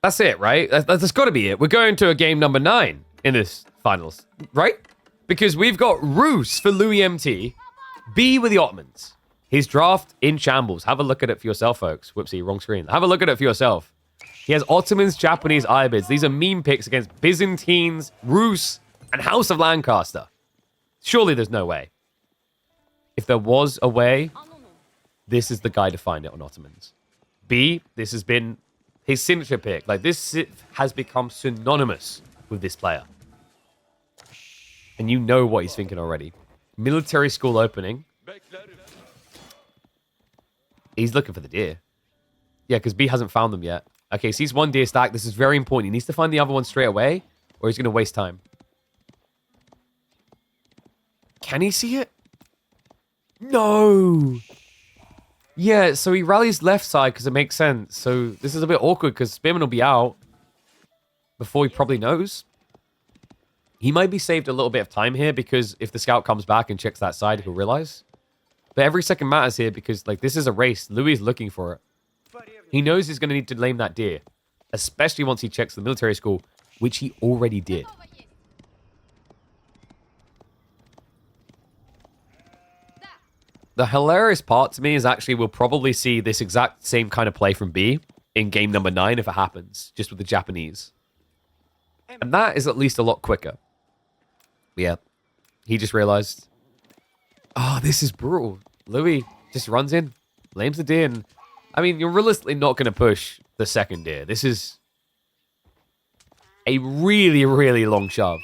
That's it, right? That's got to be it. We're going to a game number 9 in this finals, right? Because we've got Roos for Louis MT, B with the Ottomans. His draft in shambles. Have a look at it for yourself, folks. Whoopsie, wrong screen. Have a look at it for yourself. He has Ottomans, Japanese, Ibids. These are meme picks against Byzantines, Rus, and House of Lancaster. Surely there's no way. If there was a way, this is the guy to find it on Ottomans. B, this has been his signature pick. Like, this has become synonymous with this player. And you know what he's thinking already. Military school opening. He's looking for the deer. Yeah, because B hasn't found them yet. Okay, so he's one deer stack. This is very important. He needs to find the other one straight away, or he's going to waste time. Can he see it? No! Yeah, so he rallies left side because it makes sense. So this is a bit awkward because Spearman will be out before he probably knows. He might be saved a little bit of time here because if the scout comes back and checks that side, he'll realize. But every second matters here because, like, this is a race. Louis is looking for it. He knows he's going to need to lame that deer, especially once he checks the military school, which he already did. The hilarious part to me is actually we'll probably see this exact same kind of play from B in game number 9 if it happens, just with the Japanese. And that is at least a lot quicker. Yeah, he just realized, oh, this is brutal. Louis just runs in, lames the deer, and I mean, you're realistically not going to push the second deer. This is a really, really long shove.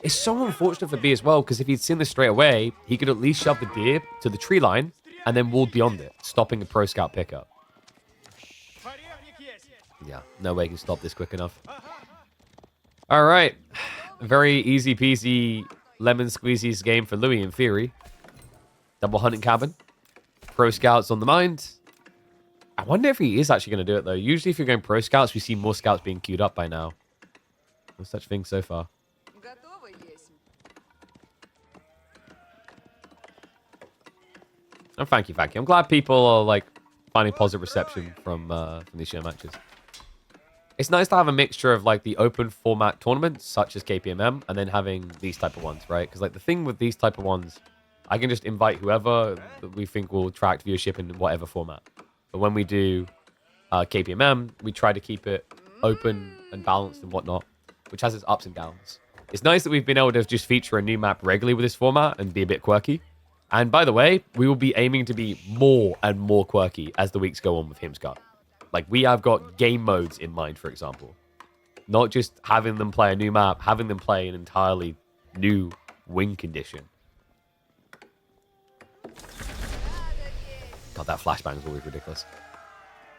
It's so unfortunate for B as well, because if he'd seen this straight away, he could at least shove the deer to the tree line and then walled beyond it, stopping a pro scout pickup. Yeah, no way he can stop this quick enough. All right. Very easy peasy lemon squeezies game for Louis in theory. Double hunting cabin. Pro scouts on the mind. I wonder if he is actually going to do it, though. Usually if you're going pro scouts, we see more scouts being queued up by now. No such thing so far. Oh, thank you, thank you. I'm glad people are, like, finding positive reception from these show matches. It's nice to have a mixture of, like, the open format tournaments, such as KPMM, and then having these type of ones, right? Because, like, the thing with these type of ones, I can just invite whoever that we think will attract viewership in whatever format. But when we do KPMM, we try to keep it open and balanced and whatnot, which has its ups and downs. It's nice that we've been able to just feature a new map regularly with this format and be a bit quirky. And by the way, we will be aiming to be more and more quirky as the weeks go on with Himscott. Like, we have got game modes in mind, for example. Not just having them play a new map, having them play an entirely new win condition. God, that flashbang is always ridiculous.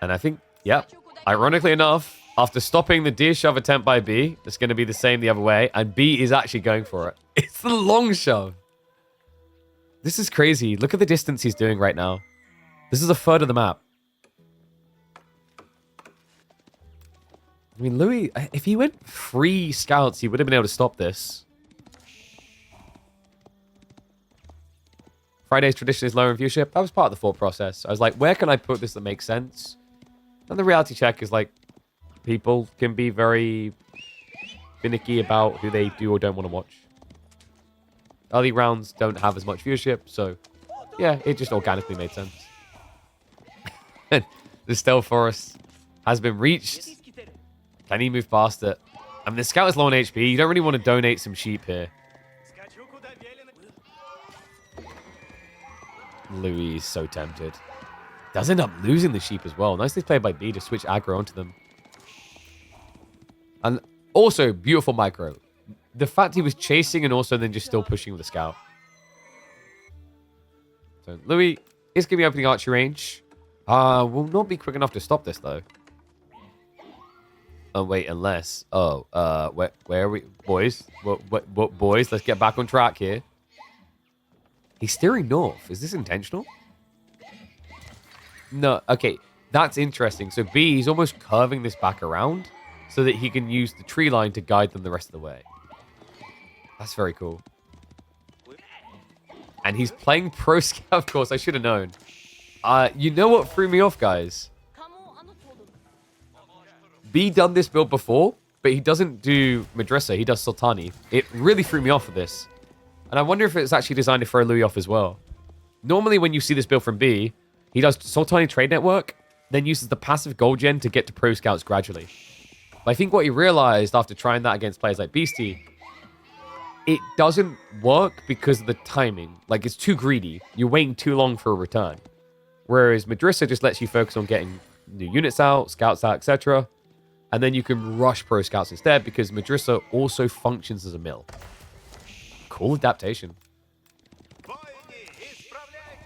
And I think, yeah, ironically enough, after stopping the deer shove attempt by B, it's going to be the same the other way. And B is actually going for it. It's the long shove. This is crazy. Look at the distance he's doing right now. This is a third of the map. I mean, Louis, if he went 3 scouts, he would have been able to stop this. Friday's tradition is lower in viewership. That was part of the thought process. I was like, where can I put this that makes sense? And the reality check is like, people can be very finicky about who they do or don't want to watch. Early rounds don't have as much viewership, so yeah, it just organically made sense. The Stealth Forest has been reached. Can he move past it? I mean, the scout is low on HP. You don't really want to donate some sheep here. Louis is so tempted. Does end up losing the sheep as well. Nicely played by B to switch aggro onto them. And also, beautiful micro. The fact he was chasing and also then just still pushing with the scout. So Louis is going to be opening archery range. Will not be quick enough to stop this, though. Oh, wait, unless... Oh, where are we? Boys? What, boys? Let's get back on track here. He's steering north. Is this intentional? No, okay. That's interesting. So B, he's almost curving this back around so that he can use the tree line to guide them the rest of the way. That's very cool. And he's playing pro scout, of course. I should have known. You know what threw me off, guys? B done this build before, but he doesn't do Madrasa. He does Sultani. It really threw me off with this. And I wonder if it's actually designed to throw Louis off as well. Normally, when you see this build from B, he does Sultani Trade Network, then uses the passive gold gen to get to Pro Scouts gradually. But I think what he realized after trying that against players like Beastie, it doesn't work because of the timing. Like, it's too greedy. You're waiting too long for a return. Whereas Madrasa just lets you focus on getting new units out, scouts out, etc. And then you can rush Pro Scouts instead because Madrasa also functions as a mill. Cool adaptation.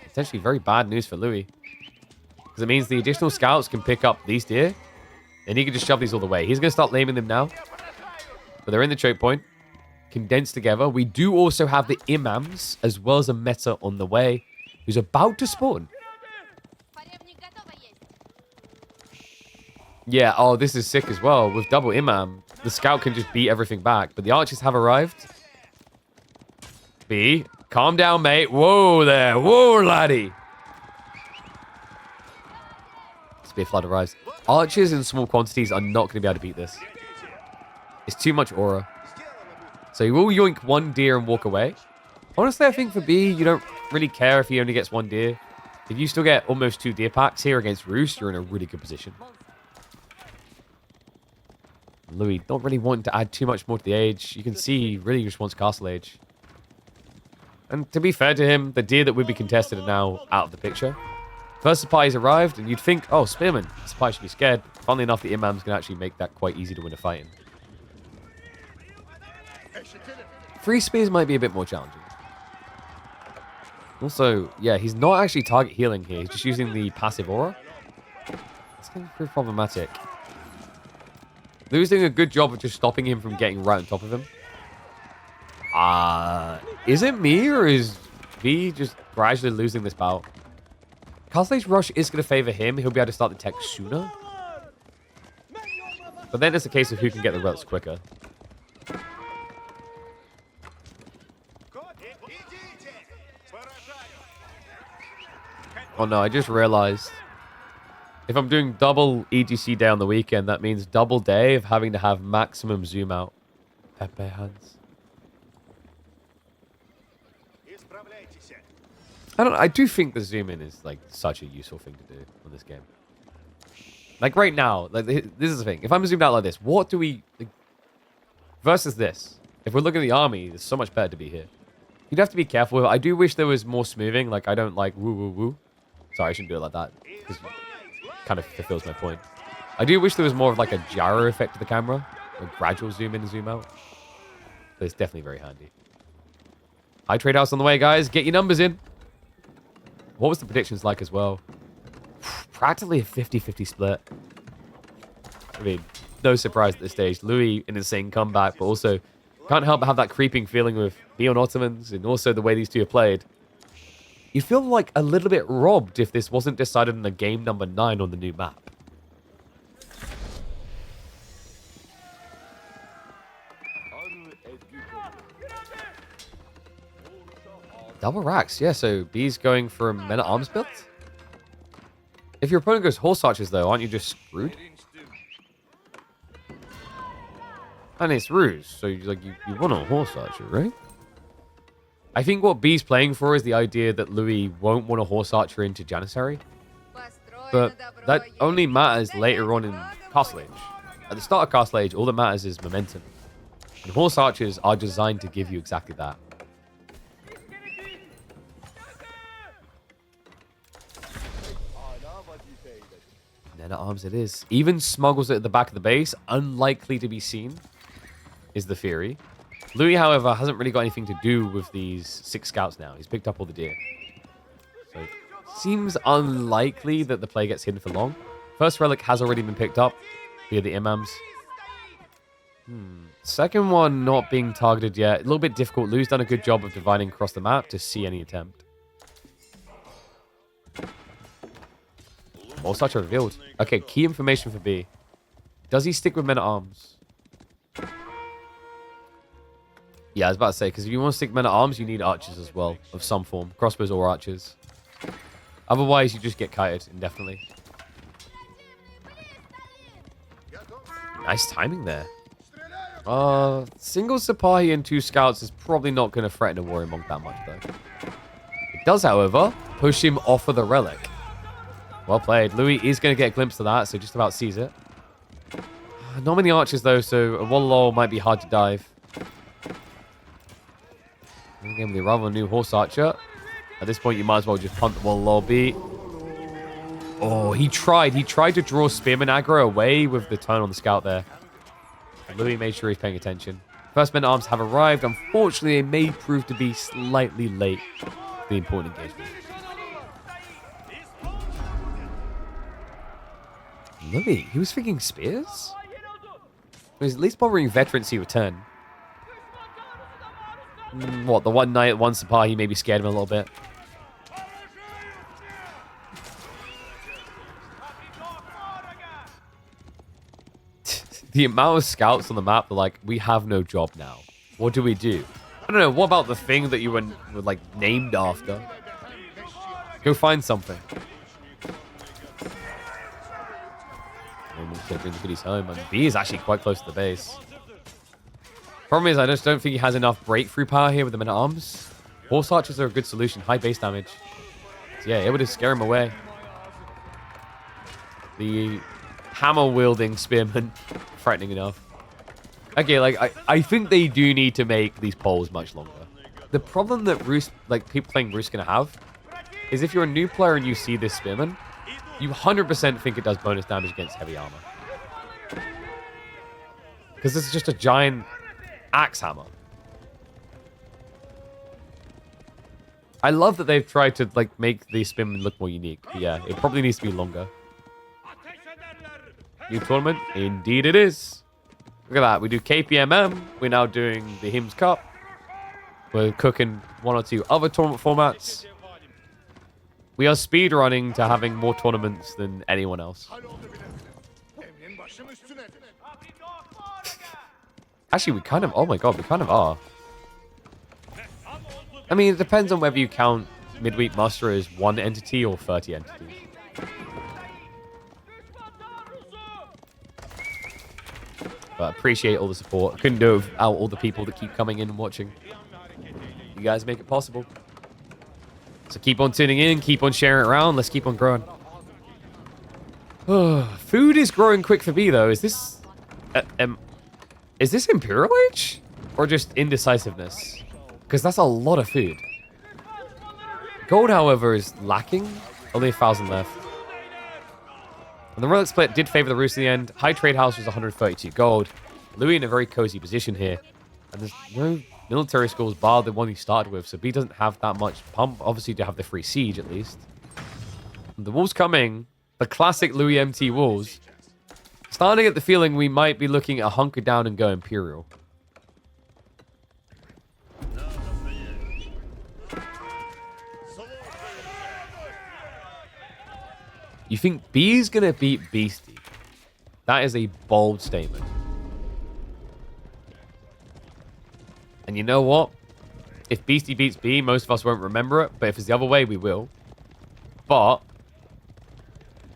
Potentially very bad news for Louis. Because it means the additional scouts can pick up these deer. And he can just shove these all the way. He's going to start laming them now. But they're in the choke point. Condensed together. We do also have the imams as well as a meta on the way. Who's about to spawn. Yeah, oh, this is sick as well. With double imam, the scout can just beat everything back. But the archers have arrived. B, calm down, mate. Whoa there. Whoa, laddie. Spear flood arrives. Archers in small quantities are not going to be able to beat this. It's too much aura. So he will yoink one deer and walk away. Honestly, I think for B, you don't really care if he only gets one deer. If you still get almost 2 deer packs here against Roost, you're in a really good position. Louis not really wanting to add too much more to the age. You can see he really just wants castle age. And to be fair to him, the deer that would be contested are now out of the picture. First supply has arrived, and you'd think, oh, Spearman, supply should be scared. Funnily enough, the imams can actually make that quite easy to win a fight in. 3 spears might be a bit more challenging. Also, yeah, he's not actually target healing here. He's just using the passive aura. It's going to be pretty problematic. Louis doing a good job of just stopping him from getting right on top of him. Is it me or is V just gradually losing this bout? Castle Age Rush is going to favor him. He'll be able to start the tech sooner. But then it's a case of who can get the relics quicker. Oh no, I just realized. If I'm doing double EGC day on the weekend, that means double day of having to have maximum zoom out. Pepe hands. I do think the zoom in is like such a useful thing to do on this game. Like right now, like this is the thing. If I'm zoomed out like this, what do we like, versus this? If we're looking at the army, it's so much better to be here. You'd have to be careful with it. I do wish there was more smoothing. Like I don't like woo woo woo. Sorry, I shouldn't do it like that. Because kind of fulfills my point. I do wish there was more of like a gyro effect to the camera. A gradual zoom in and zoom out. But it's definitely very handy. High trade house on the way, guys. Get your numbers in. What was the predictions like as well? Practically a 50-50 split. I mean, no surprise at this stage. Louis, an insane comeback, but also can't help but have that creeping feeling with Beyond Ottomans and also the way these two are played. You feel like a little bit robbed if this wasn't decided in the game number 9 on the new map. Double racks, yeah, so B's going for a men-at-arms build? If your opponent goes horse archers, though, aren't you just screwed? And it's ruse, so you want a horse archer, right? I think what B's playing for is the idea that Louis won't want a horse archer into Janissary. But that only matters later on in Castle Age. At the start of Castle Age, all that matters is momentum. And horse archers are designed to give you exactly that. Men at arms it is. Even smuggles it at the back of the base, unlikely to be seen, is the theory. Louis, however, hasn't really got anything to do with these 6 scouts now. He's picked up all the deer. So, seems unlikely that the play gets hidden for long. First relic has already been picked up via the imams. Second one not being targeted yet. A little bit difficult. Louis done a good job of dividing across the map to see any attempt. All such are revealed. Okay, key information for B. Does he stick with men-at-arms? Yeah, I was about to say, because if you want to stick men-at-arms, you need archers as well, of some form. Crossbows or archers. Otherwise, you just get kited indefinitely. Nice timing there. Single Sipahi and 2 scouts is probably not going to threaten a warrior monk that much, though. It does, however, push him off of the relic. Well played. Louis is going to get a glimpse of that, so just about sees it. Not many archers, though, so a Wallalow might be hard to dive. Again, with rather a new horse archer. At this point, you might as well just punt the Wallalow beat. Oh, he tried. He tried to draw Spearman aggro away with the turn on the scout there. Louis made sure he's paying attention. First men-at-arms have arrived. Unfortunately, they may prove to be slightly late for the important engagement. Louis, he was thinking spears? He was at least bothering veterans he return. What, the one knight, one Sipahi maybe scared him a little bit. The amount of scouts on the map, they're like, we have no job now. What do we do? I don't know, what about the thing that you were like, named after? Go find something. Almost gonna bring the goodies home. And B is actually quite close to the base. Problem is, I just don't think he has enough breakthrough power here with the men-at-arms. Horse archers are a good solution. High base damage. So yeah, able to scare him away. The hammer-wielding spearman, threatening enough. Okay, like, I think they do need to make these poles much longer. The problem that people playing Roost gonna have is if you're a new player and you see this spearman, you 100% think it does bonus damage against heavy armor. Because this is just a giant axe hammer. I love that they've tried to like make the spearman look more unique. But yeah, it probably needs to be longer. New tournament? Indeed it is. Look at that. We do KPMM. We're now doing the Hymns Cup. We're cooking 1 or 2 other tournament formats. We are speedrunning to having more tournaments than anyone else. Actually, we kind of... Oh my god, we kind of are. I mean, it depends on whether you count midweek muster as 1 entity or 30 entities. But I appreciate all the support. I couldn't do it without all the people that keep coming in and watching. You guys make it possible. So keep on tuning in, keep on sharing it around. Let's keep on growing. Food is growing quick for me, though. Is this Imperial Age? Or just indecisiveness? Because that's a lot of food. Gold, however, is lacking. Only 1,000 left. And the relic split did favor the Roost in the end. High trade house was 132 gold. Louis in a very cozy position here. And there's no military schools bar the one he started with, so B doesn't have that much pump. Obviously, to have the free siege at least. And the wolves coming. The classic Louis MT wolves. Starting to get the feeling we might be looking at hunker down and go Imperial. You think B's gonna beat Beastie? That is a bold statement. And you know what? If Beastie beats B, most of us won't remember it. But if it's the other way, we will. But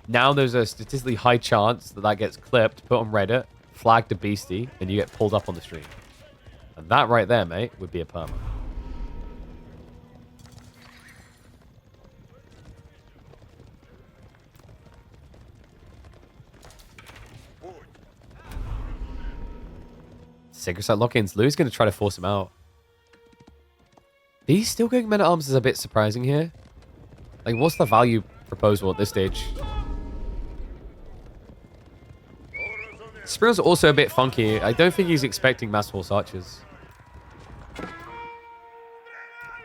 now there's a statistically high chance that that gets clipped, put on Reddit, flagged to Beastie, and you get pulled up on the stream. And that right there, mate, would be a perma. Sacred Site lock-ins. Lou's going to try to force him out. He's still going men-at-arms is a bit surprising here. Like, what's the value proposal at this stage? Spiral's also a bit funky. I don't think he's expecting mass horse archers.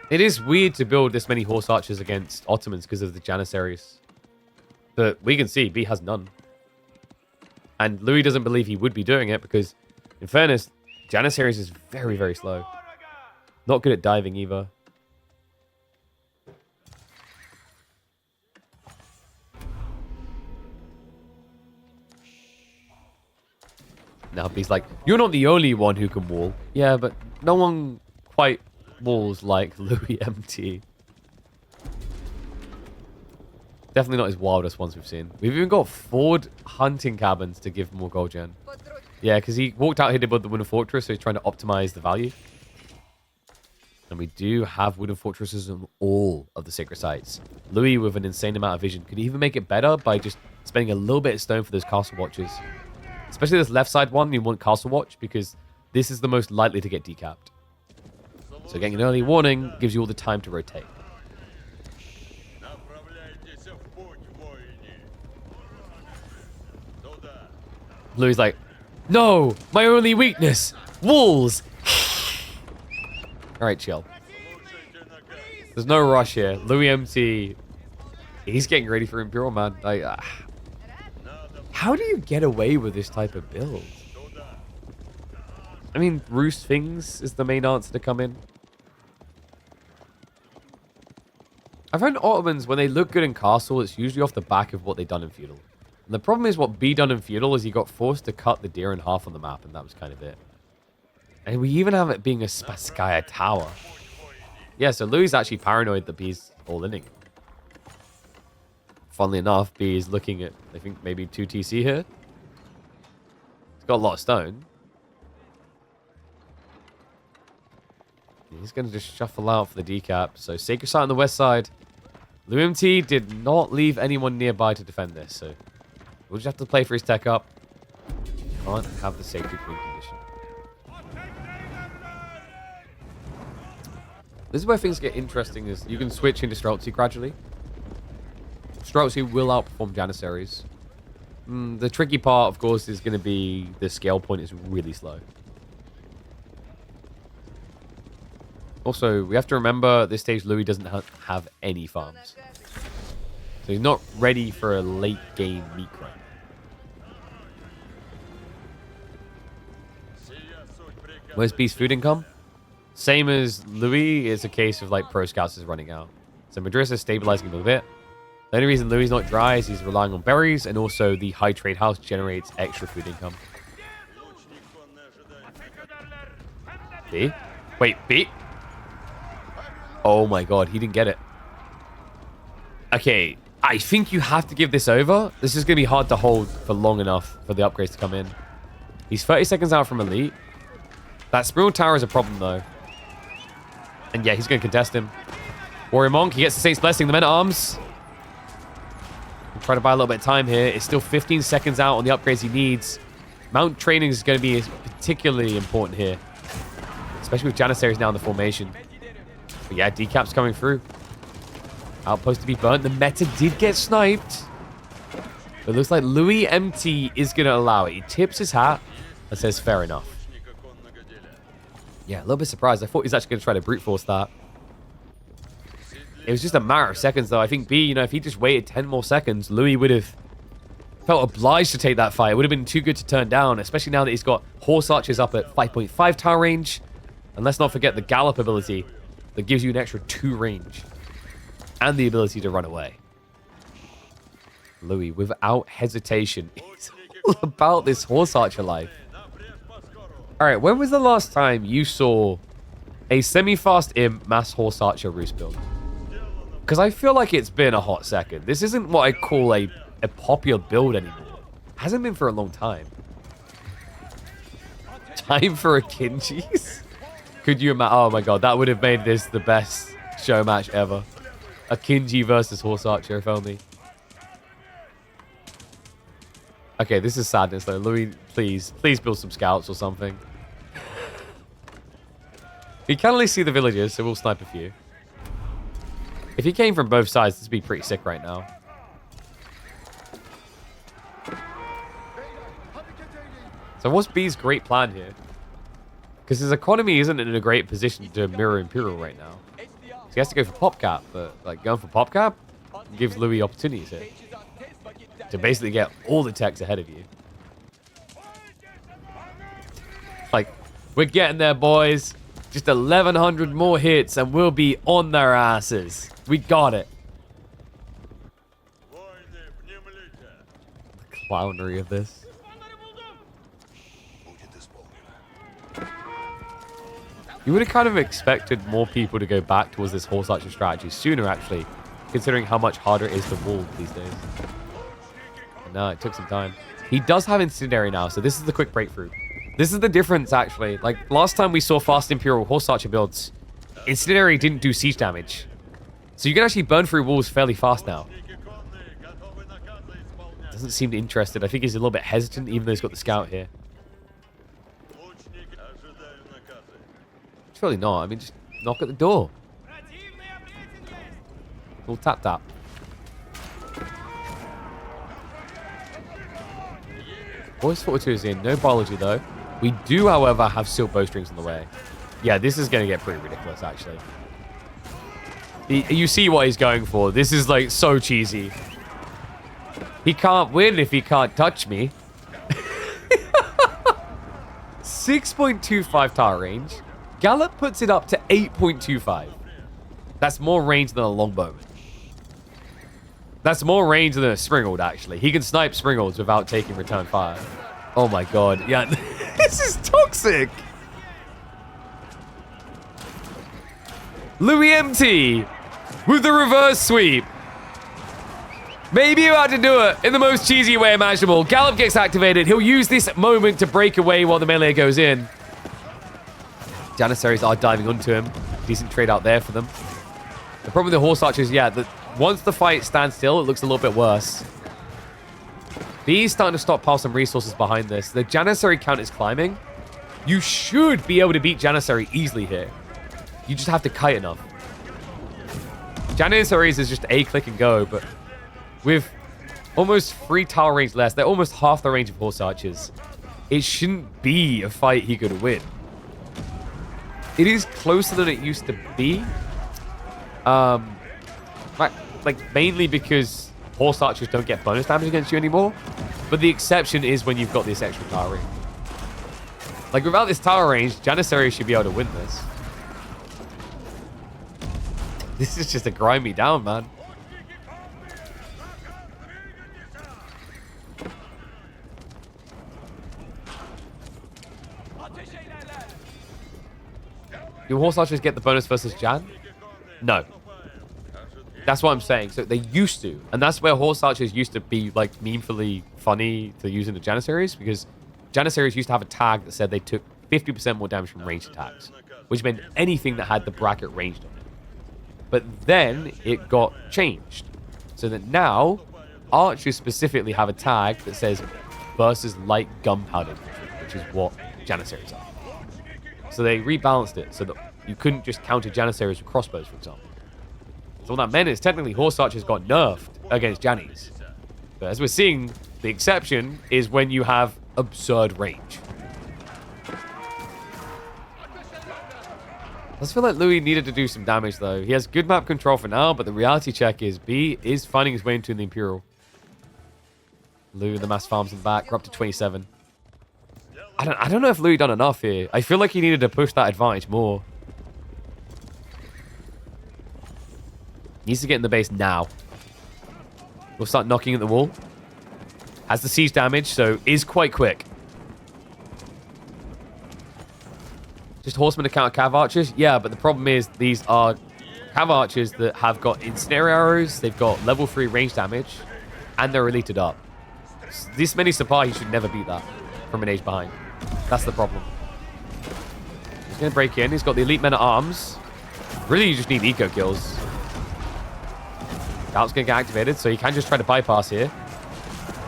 It is weird to build this many horse archers against Ottomans because of the Janissaries. But we can see B has none. And Louis doesn't believe he would be doing it because, in fairness, Janissaries is very, very slow. Not good at diving either. Now B's like, you're not the only one who can wall. Yeah, but no one quite walls like Louis MT. Definitely not his wildest ones we've seen. We've even got Ford hunting cabins to give more gold gen. Yeah, because he walked out here to build the wooden fortress, so he's trying to optimize the value. And we do have wooden fortresses on all of the sacred sites. Louis, with an insane amount of vision, could even make it better by just spending a little bit of stone for those castle watches. Especially this left side one, you want castle watch, because this is the most likely to get decapped. So getting an early warning gives you all the time to rotate. Louis like, no, my only weakness, walls. All right, chill. There's no rush here. Louis MT, he's getting ready for Imperial, man. Like, how do you get away with this type of build? I mean, roost things is the main answer to come in. I find Ottomans, when they look good in castle, it's usually off the back of what they've done in feudal. And the problem is what B done in feudal is he got forced to cut the deer in half on the map, and that was kind of it. And we even have it being a Spasskaya tower. Yeah, so Louis is actually paranoid that B's all-inning. Funnily enough, B is looking at, I think, maybe 2 TC here. He's got a lot of stone. He's going to just shuffle out for the decap. So Sacred Site on the west side. Louis MT did not leave anyone nearby to defend this, so we'll just have to play for his tech up. Can't have the Sacred Queen condition. This is where things get interesting, is you can switch into Streltsy gradually. Streltsy will outperform Janissaries. The tricky part, of course, is going to be the scale point is really slow. Also, we have to remember at this stage Louis doesn't have any farms. So he's not ready for a late game meat grind. Where's B's food income? Same as Louis, it's a case of like Pro Scouts is running out. So Madrid is stabilizing a little bit. The only reason Louis is not dry is he's relying on berries, and also the high trade house generates extra food income. B? Wait, B? Oh my god, he didn't get it. Okay, I think you have to give this over. This is going to be hard to hold for long enough for the upgrades to come in. He's 30 seconds out from elite. That Spiral Tower is a problem though. And yeah, he's going to contest him. Warrior Monk, he gets the Saint's Blessing, the Men-at-Arms. Try to buy a little bit of time here. It's still 15 seconds out on the upgrades he needs. Mount training is going to be particularly important here. Especially with Janissaries now in the formation. But yeah, decap's coming through. Outpost to be burnt. The meta did get sniped. But it looks like Louis MT is going to allow it. He tips his hat and says, fair enough. Yeah, a little bit surprised. I thought he was actually going to try to brute force that. It was just a matter of seconds, though. I think B, if he just waited 10 more seconds, Louis would have felt obliged to take that fight. It would have been too good to turn down, especially now that he's got Horse Archers up at 5.5 tower range. And let's not forget the Gallop ability that gives you an extra 2 range. And the ability to run away. Louis, without hesitation, is all about this Horse Archer life. Alright, when was the last time you saw a semi-fast imp mass Horse Archer roost build? Because I feel like it's been a hot second. This isn't what I call a popular build anymore. Hasn't been for a long time. Time for a Kinji's? Could you imagine? Oh my god, that would have made this the best show match ever. A Kinji versus Horse Archer, if only. Okay, this is sadness though. Louis, please build some scouts or something. You can only see the villagers, so we'll snipe a few. If he came from both sides, this would be pretty sick right now. So what's B's great plan here? Because his economy isn't in a great position to mirror Imperial right now. So he has to go for pop cap, but like going for pop cap gives Louis opportunities here. To basically get all the techs ahead of you. Like, we're getting there, boys. Just 1,100 more hits and we'll be on their asses. We got it. The clownery of this. You would have kind of expected more people to go back towards this Horse Archer strategy sooner, actually. considering how much harder it is to wall these days. No, it took some time. He does have Incendiary now, so this is the quick breakthrough. This is the difference, actually. Like, last time we saw fast Imperial Horse Archer builds, Incendiary didn't do siege damage. So you can actually burn through walls fairly fast now. Doesn't seem interested. I think he's a little bit hesitant, even though he's got the scout here. It's really not. I mean, just knock at the door. We'll tap tap. Voice 42 is in. No biology, though. We do, however, have silk bowstrings on the way. Yeah, this is going to get pretty ridiculous, actually. You see what he's going for. This is, like, so cheesy. He can't win if he can't touch me. 6.25 tower range. Gallop puts it up to 8.25. That's more range than a longbowman. That's more range than a Springald, actually. He can snipe Springalds without taking return fire. Oh my god. Yeah, this is toxic. Louis MT with the reverse sweep. Maybe you had to do it in the most cheesy way imaginable. Gallop gets activated. He'll use this moment to break away while the melee goes in. Janissaries are diving onto him. Decent trade out there for them. The problem with the Horse Archers, yeah, that once the fight stands still, it looks a little bit worse. B's starting to stockpile some resources behind this. The Janissary count is climbing. You should be able to beat Janissary easily here. You just have to kite enough. Janissaries is just a click and go, but with almost 3 tower range less, they're almost half the range of Horse Archers. It shouldn't be a fight he could win. It is closer than it used to be. Like mainly because Horse Archers don't get bonus damage against you anymore. But the exception is when you've got this extra tower range. Like without this tower range, Janissary should be able to win this. This is just a grind me down, man. Do Horse Archers get the bonus versus Jan? No. That's what I'm saying. So they used to. And that's where Horse Archers used to be like memefully funny to use in the Janissaries, because Janissaries used to have a tag that said they took 50% more damage from ranged attacks, which meant anything that had the bracket ranged on it. But then it got changed. So that now Archers specifically have a tag that says versus light gunpowder, which is what Janissaries are. So they rebalanced it so that you couldn't just counter Janissaries with crossbows, for example. So what that meant is technically Horse Archers got nerfed against Jannies. But as we're seeing, the exception is when you have absurd range. I just feel like Louis needed to do some damage, though. He has good map control for now, but the reality check is B is finding his way into the Imperial. Louis and the mass farms in the back. We're up to 27. I don't know if Louis done enough here. I feel like he needed to push that advantage more. Needs to get in the base now. We'll start knocking at the wall. Has the siege damage, so is quite quick. Just horsemen to counter cav archers? Yeah, but the problem is these are cav archers that have got incendiary arrows, they've got level 3 range damage, and they're elited up. This many supply, he should never beat that from an age behind. That's the problem. He's going to break in. He's got the elite men at arms. Really, you just need eco kills. Scout's going to get activated, so you can just try to bypass here.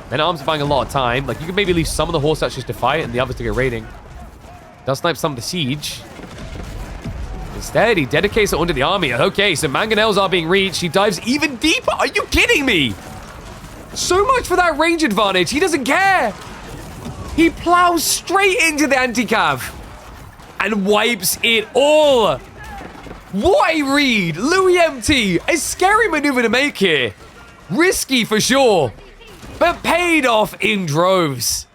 Men at arms are buying a lot of time. Like, you can maybe leave some of the horse archers to fight and the others to get raiding. Does snipe some of the siege. Instead, he dedicates it onto the army. Okay, so mangonels are being reached. He dives even deeper. Are you kidding me? So much for that range advantage. He doesn't care. He plows straight into the anti-cav and wipes it all. What a read. Louis MT. A scary maneuver to make here. Risky for sure, but paid off in droves.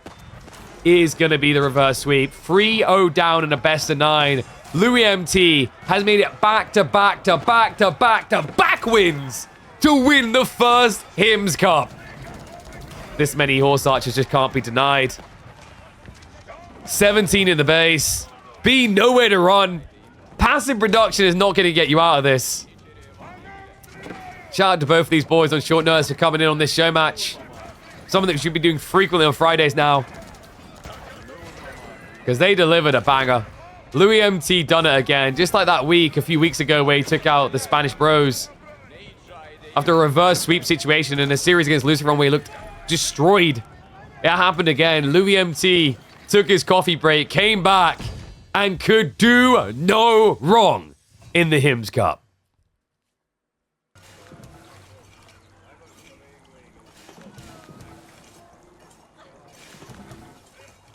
Is going to be the reverse sweep. 3-0 down in a best of 9. Louis MT has made it back to back to back to back to back wins to win the first Hims Cup. This many horse archers just can't be denied. 17 in the base. B nowhere to run. Passive production is not going to get you out of this. Shout out to both of these boys on short notice for coming in on this show match. Something that we should be doing frequently on Fridays now. Because they delivered a banger. Louis MT done it again. Just like that week, a few weeks ago, where he took out the Spanish Bros. After a reverse sweep situation in a series against Lucifer where he looked destroyed. It happened again. Louis MT took his coffee break, came back, and could do no wrong in the Hims Cup.